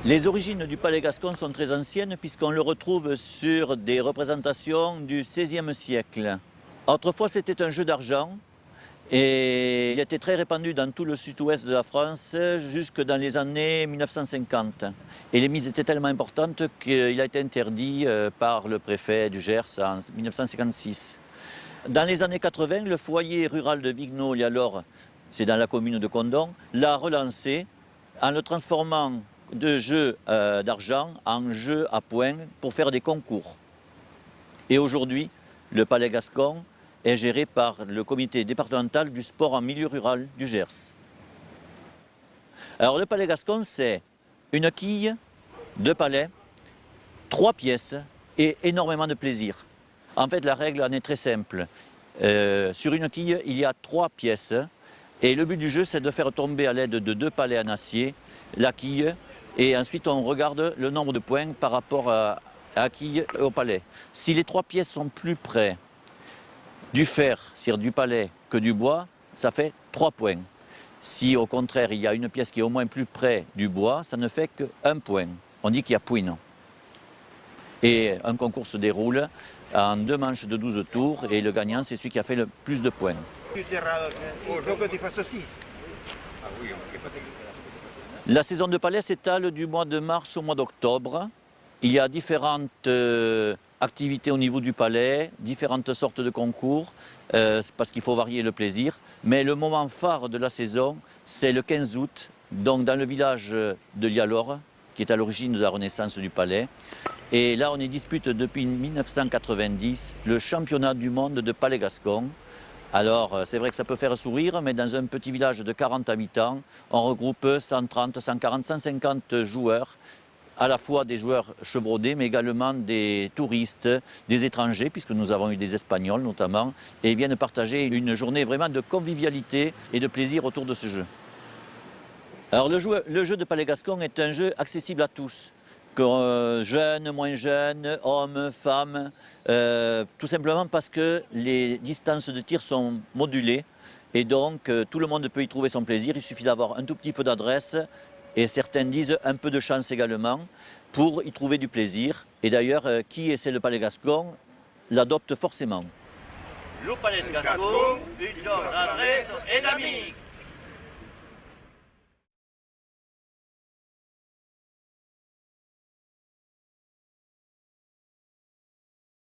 Les origines du palais gascon sont très anciennes puisqu'on le retrouve sur des représentations du XVIe siècle. Autrefois, c'était un jeu d'argent et il était très répandu dans tout le sud-ouest de la France jusque dans les années 1950. Et les mises étaient tellement importantes qu'il a été interdit par le préfet du Gers en 1956. Dans les années 80, le foyer rural de Vignaux-Lialor, c'est dans la commune de Condom, l'a relancé en le transformant de jeux d'argent en jeux à points pour faire des concours. Et aujourd'hui, le Palais Gascon est géré par le comité départemental du sport en milieu rural du Gers. Alors le Palais Gascon, c'est une quille, 2 palets, 3 pièces et énormément de plaisir. En fait, la règle en est très simple. Sur une quille, il y a 3 pièces et le but du jeu, c'est de faire tomber à l'aide de 2 palets en acier la quille. Et ensuite, on regarde le nombre de points par rapport à la quille et au palais. Si les 3 pièces sont plus près du fer, c'est-à-dire du palais, que du bois, ça fait 3 points. Si au contraire, il y a une pièce qui est au moins plus près du bois, ça ne fait qu'1 point. On dit qu'il y a point. Et un concours se déroule en 2 manches de 12 tours et le gagnant, c'est celui qui a fait le plus de points. La saison de palais s'étale du mois de mars au mois d'octobre. Il y a différentes activités au niveau du palais, différentes sortes de concours, parce qu'il faut varier le plaisir. Mais le moment phare de la saison, c'est le 15 août, donc dans le village de Lialor, qui est à l'origine de la renaissance du palais. Et là, on y dispute depuis 1990 le championnat du monde de palais gascon. Alors, c'est vrai que ça peut faire sourire, mais dans un petit village de 40 habitants, on regroupe 130, 140, 150 joueurs, à la fois des joueurs chevronnés, mais également des touristes, des étrangers, puisque nous avons eu des Espagnols notamment, et ils viennent partager une journée vraiment de convivialité et de plaisir autour de ce jeu. Alors, le jeu de palais gascon est un jeu accessible à tous. Jeunes, moins jeunes, hommes, femmes, tout simplement parce que les distances de tir sont modulées et donc tout le monde peut y trouver son plaisir. Il suffit d'avoir un tout petit peu d'adresse et certains disent un peu de chance également pour y trouver du plaisir. Et d'ailleurs, qui essaie le palais gascon l'adopte forcément. Le palais de Gascon, une d'adresse et d'amix.